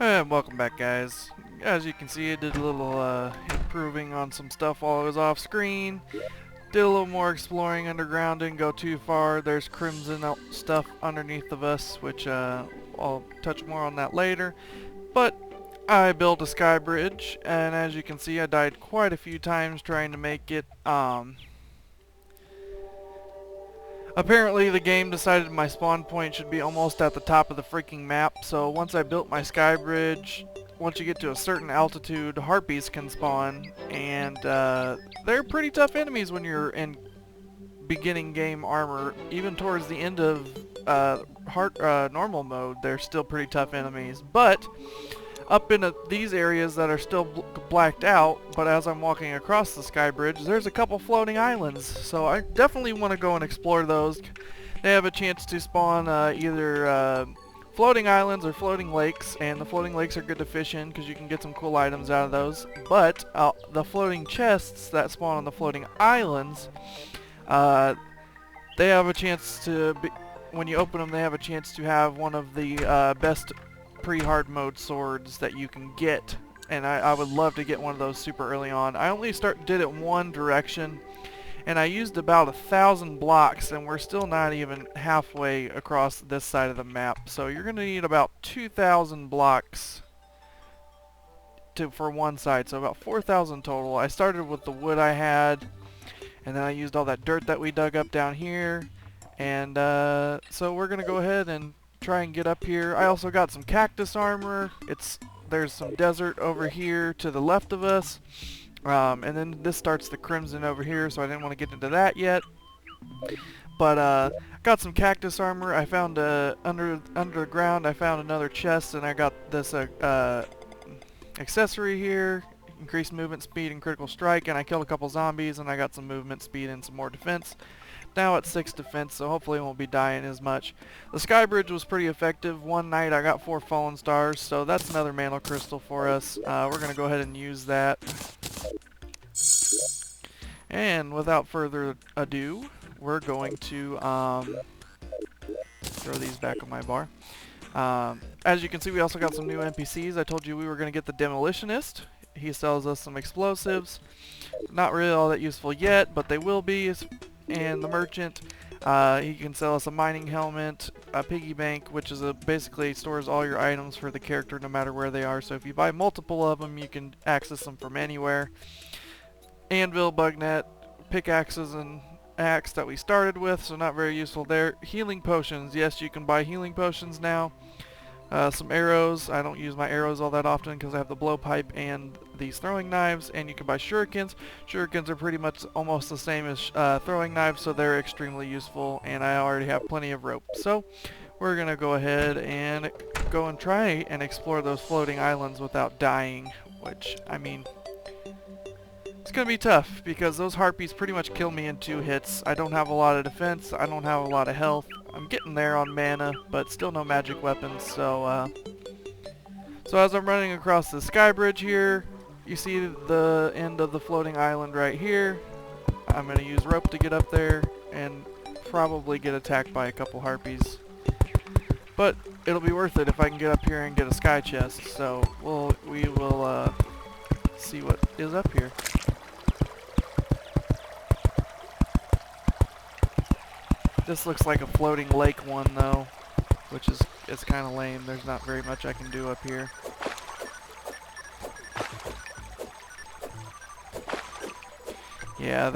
And welcome back, guys. As you can see, I did a little improving on some stuff while I was off screen. Did a little more exploring underground, didn't go too far. There's crimson stuff underneath of us, which I'll touch more on that later. But I built a sky bridge, and as you can see, I died quite a few times trying to make it. Apparently the game decided my spawn point should be almost at the top of the freaking map, so once I built my sky bridge, once you get to a certain altitude, harpies can spawn, and they're pretty tough enemies when you're in beginning game armor. Even towards the end of normal mode, they're still pretty tough enemies, but up in these areas that are still blacked out, but as I'm walking across the sky bridge, there's a couple floating islands, so I definitely want to go and explore those. They have a chance to spawn either floating islands or floating lakes, and the floating lakes are good to fish in because you can get some cool items out of those, but the floating chests that spawn on the floating islands, they have a chance to be, when you open them, they have a chance to have one of the best pre-hard mode swords that you can get, and I would love to get one of those super early on. I only did it one direction, and I used about 1,000 blocks, and we're still not even halfway across this side of the map, so you're gonna need about 2,000 blocks for one side, so about 4,000 total. I started with the wood I had, and then I used all that dirt that we dug up down here, and so we're gonna go ahead and try and get up here. I also got some cactus armor. There's some desert over here to the left of us, and then this starts the crimson over here, so I didn't want to get into that yet. But got some cactus armor. I found underground. I found another chest, and I got this accessory here. Increased movement speed and critical strike, and I killed a couple zombies, and I got some movement speed and some more defense. Now at 6 defense, so hopefully I won't be dying as much. The sky bridge was pretty effective. One night I got 4 fallen stars, so that's another mantle crystal for us. We're going to go ahead and use that. And without further ado, we're going to throw these back on my bar. As you can see, we also got some new NPCs. I told you we were going to get the demolitionist. He sells us some explosives. Not really all that useful yet, but they will be. And the merchant, he can sell us a mining helmet, a piggy bank, which is basically stores all your items for the character no matter where they are. So if you buy multiple of them, you can access them from anywhere. Anvil, bug net, pickaxes, and axe that we started with, so not very useful there. Healing potions, yes, you can buy healing potions now. Some arrows. I don't use my arrows all that often because I have the blowpipe and these throwing knives, and you can buy shurikens. Shurikens are pretty much almost the same as throwing knives, so they're extremely useful, and I already have plenty of rope. So we're going to go ahead and go and try and explore those floating islands without dying, which, I mean, it's going to be tough because those harpies pretty much kill me in 2 hits. I don't have a lot of defense, I don't have a lot of health. I'm getting there on mana, but still no magic weapons, so as I'm running across the sky bridge here, you see the end of the floating island right here. I'm going to use rope to get up there and probably get attacked by a couple harpies. But it'll be worth it if I can get up here and get a sky chest, so we will see what is up here. This looks like a floating lake one though, which it's kind of lame. There's not very much I can do up here. Yeah,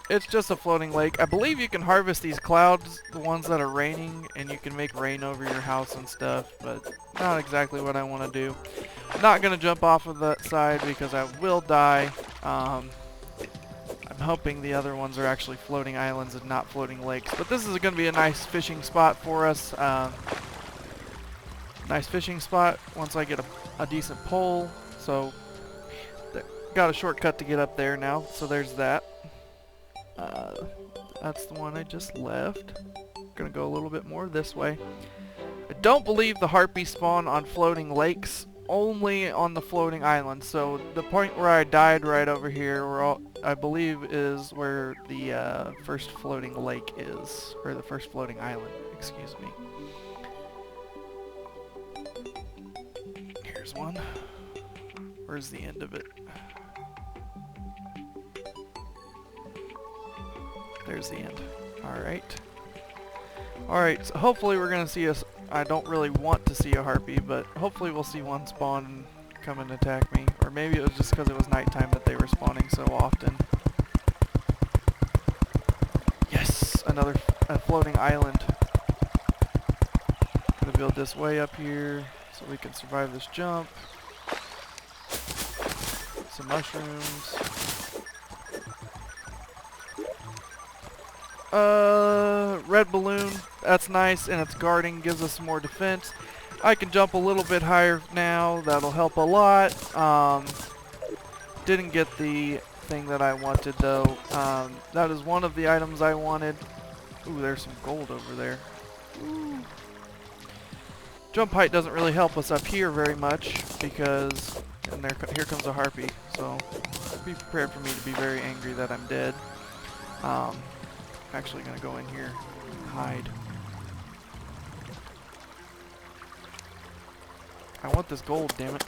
it's just a floating lake. I believe you can harvest these clouds, the ones that are raining, and you can make rain over your house and stuff, but not exactly what I want to do. I'm not going to jump off of that side because I will die. I'm hoping the other ones are actually floating islands and not floating lakes. But this is going to be a nice fishing spot for us. Nice fishing spot once I get a decent pole. So, got a shortcut to get up there now. So there's that. That's the one I just left. Gonna go a little bit more this way. I don't believe the harpies spawn on floating lakes. Only on the floating island. So the point where I died right over here, I believe is where the first floating lake is, or the first floating island, excuse me. Here There's one. Where's the end of it? There's the end. Alright. Alright, so hopefully we're going to see us. I don't really want to see a harpy, but hopefully we'll see one spawn and come and attack me. Or maybe it was just because it was nighttime that they were spawning so often. Yes! Another floating island. Gonna build this way up here so we can survive this jump. Some mushrooms. Red balloon. That's nice, and it's guarding, gives us some more defense. I can jump a little bit higher now. That'll help a lot. Didn't get the thing that I wanted though. That is one of the items I wanted. Ooh, there's some gold over there. Ooh. Jump height doesn't really help us up here very much because, and here comes a harpy. So be prepared for me to be very angry that I'm dead. Actually gonna go in here and hide. I want this gold, damn it.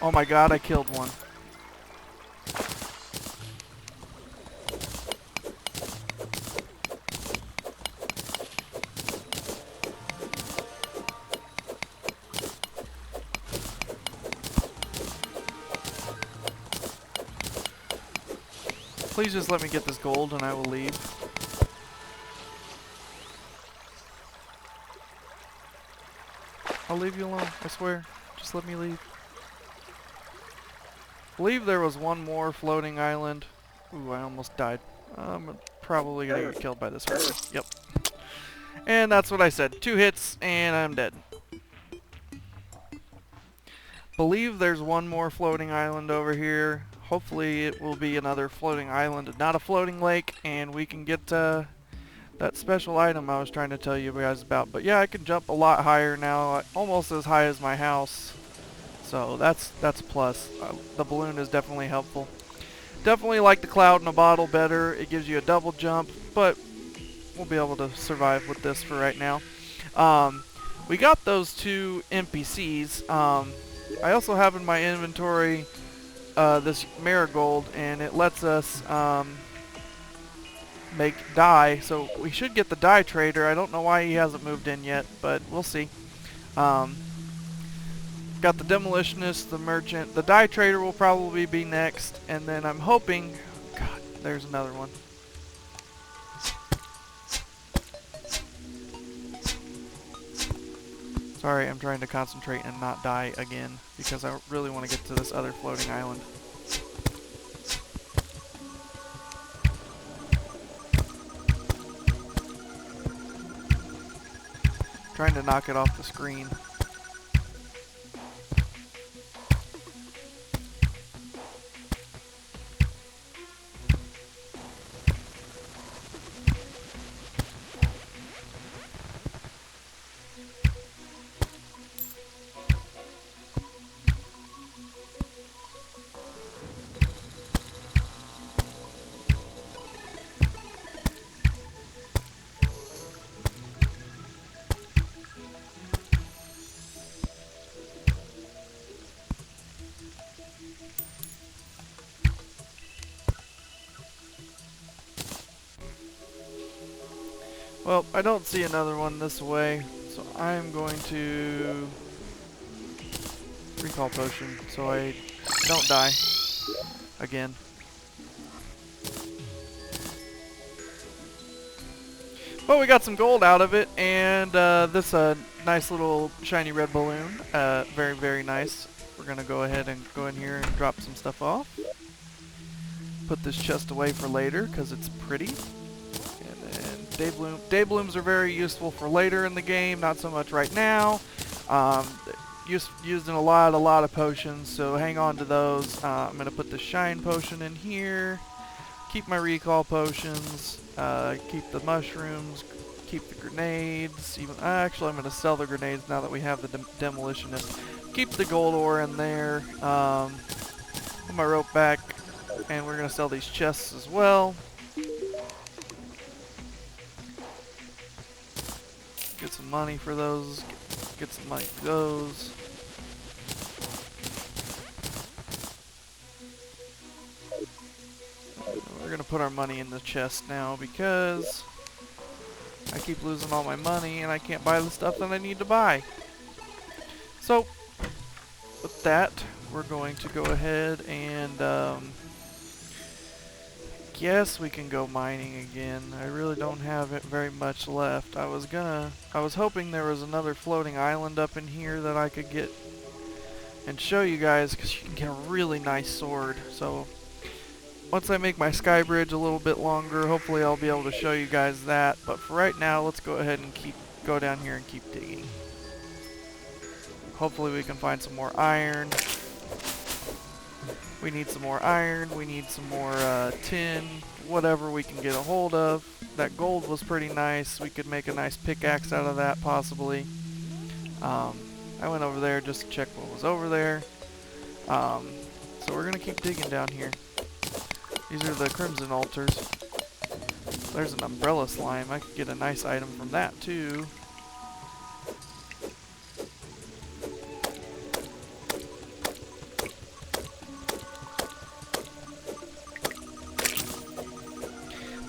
Oh my god, I killed one. Please just let me get this gold and I will leave. I'll leave you alone, I swear. Just let me leave. I believe there was one more floating island. Ooh, I almost died. I'm probably gonna get killed by this harpy. Yep. And that's what I said. 2 hits and I'm dead. Believe there's one more floating island over here. Hopefully it will be another floating island and not a floating lake, and we can get that special item I was trying to tell you guys about. But yeah, I can jump a lot higher now, almost as high as my house. So that's a plus. The balloon is definitely helpful. Definitely like the cloud in a bottle better. It gives you a double jump, but we'll be able to survive with this for right now. We got those 2 NPCs. I also have in my inventory this marigold, and it lets us make dye, so we should get the dye trader. I don't know why he hasn't moved in yet, but we'll see. Got the demolitionist, the merchant, the dye trader will probably be next, and then I'm hoping, god, there's another one. Sorry, I'm trying to concentrate and not die again, because I really want to get to this other floating island. Trying to knock it off the screen. Well, I don't see another one this way, so I'm going to recall potion so I don't die again. Well, we got some gold out of it, and this nice little shiny red balloon. Very, very nice. We're going to go ahead and go in here and drop some stuff off. Put this chest away for later because it's pretty. Day blooms are very useful for later in the game, not so much right now. Used in a lot of potions, so hang on to those. I'm going to put the shine potion in here, keep my recall potions, keep the mushrooms, keep the grenades. Actually, I'm going to sell the grenades now that we have the demolitionist. Keep the gold ore in there. Put my rope back, and we're going to sell these chests as well. some money for those. Get some money for those. We're gonna put our money in the chest now because I keep losing all my money and I can't buy the stuff that I need to buy. So, with that, we're going to go ahead and guess we can go mining again. I really don't have it very much left. I was hoping there was another floating island up in here that I could get and show you guys, because you can get a really nice sword. So once I make my sky bridge a little bit longer, hopefully I'll be able to show you guys that. But for right now, let's go ahead and go down here and keep digging. Hopefully we can find some more iron. We need some more iron, we need some more tin, whatever we can get a hold of. That gold was pretty nice. We could make a nice pickaxe out of that, possibly. I went over there just to check what was over there. So we're going to keep digging down here. These are the crimson altars. There's an umbrella slime. I could get a nice item from that, too.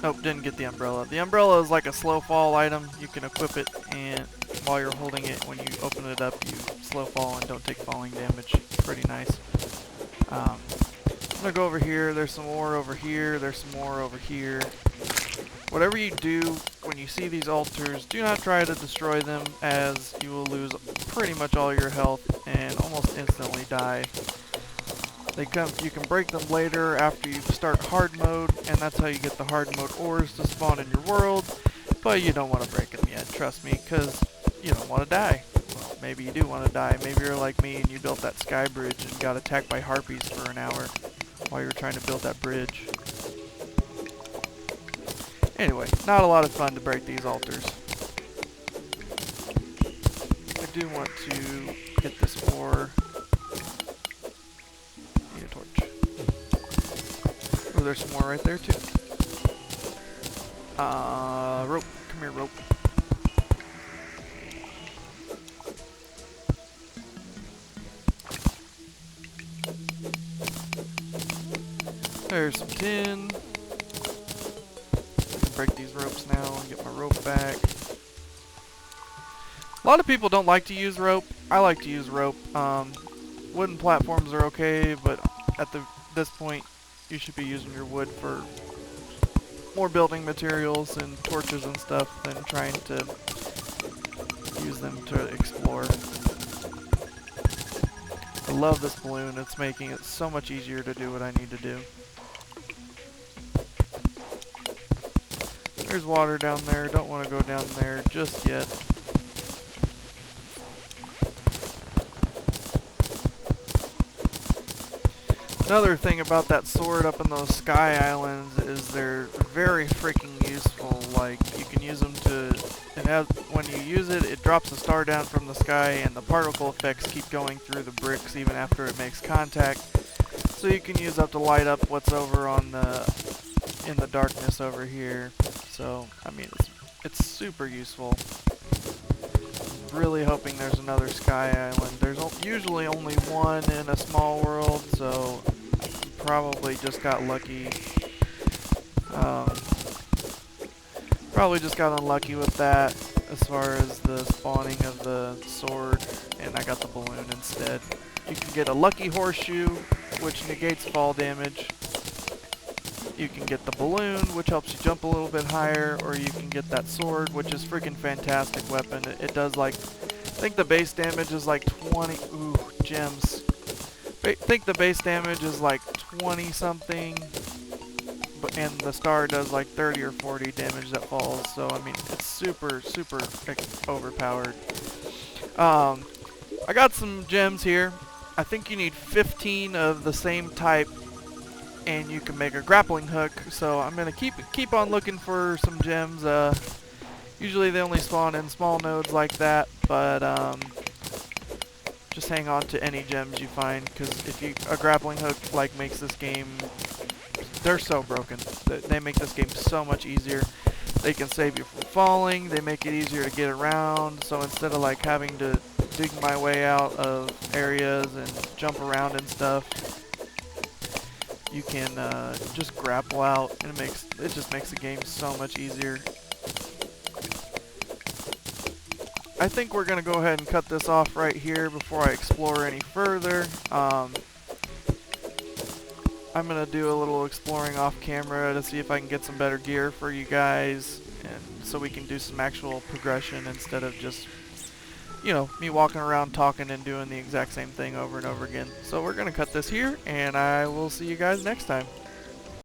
Nope, didn't get the umbrella. The umbrella is like a slow fall item. You can equip it, and while you're holding it, when you open it up, you slow fall and don't take falling damage. Pretty nice. I'm gonna go over here. There's some more over here. There's some more over here. Whatever you do when you see these altars, do not try to destroy them, as you will lose pretty much all your health and almost instantly die. You can break them later after you start hard mode, and that's how you get the hard mode ores to spawn in your world, but you don't want to break them yet, trust me, because you don't want to die. Well, maybe you do want to die. Maybe you're like me and you built that sky bridge and got attacked by harpies for an hour while you were trying to build that bridge. Anyway, not a lot of fun to break these altars. I do want to get this ore. Oh, there's some more right there too. Rope. Come here, rope. There's some tin. I can break these ropes now and get my rope back. A lot of people don't like to use rope. I like to use rope. Wooden platforms are okay, but at this point, you should be using your wood for more building materials and torches and stuff than trying to use them to explore. I love this balloon. It's making it so much easier to do what I need to do. There's water down there. Don't want to go down there just yet. Another thing about that sword up in those sky islands is they're very freaking useful. Like, you can use them to, when you use it, it drops a star down from the sky, and the particle effects keep going through the bricks even after it makes contact. So you can use up to light up what's over on in the darkness over here. So, I mean, it's super useful. Really hoping there's another sky island. There's usually only one in a small world, so probably just got lucky. Probably just got unlucky with that as far as the spawning of the sword, and I got the balloon instead. You can get a lucky horseshoe, which negates fall damage. You can get the balloon, which helps you jump a little bit higher, or you can get that sword, which is freaking fantastic weapon. It does like, I think the base damage is like 20, ooh, gems. I think the base damage is like 20 something, and the star does like 30 or 40 damage that falls, so I mean, it's super, super overpowered. I got some gems here. I think you need 15 of the same type, and you can make a grappling hook, so I'm gonna keep on looking for some gems. Usually they only spawn in small nodes like that, but just hang on to any gems you find, because if a grappling hook like makes this game, they're so broken. They make this game so much easier. They can save you from falling. They make it easier to get around. So instead of like having to dig my way out of areas and jump around and stuff, you can just grapple out, and it just makes the game so much easier. I think we're gonna go ahead and cut this off right here before I explore any further. I'm gonna do a little exploring off camera to see if I can get some better gear for you guys, and so we can do some actual progression instead of just, you know, me walking around talking and doing the exact same thing over and over again. So we're gonna cut this here, and I will see you guys next time.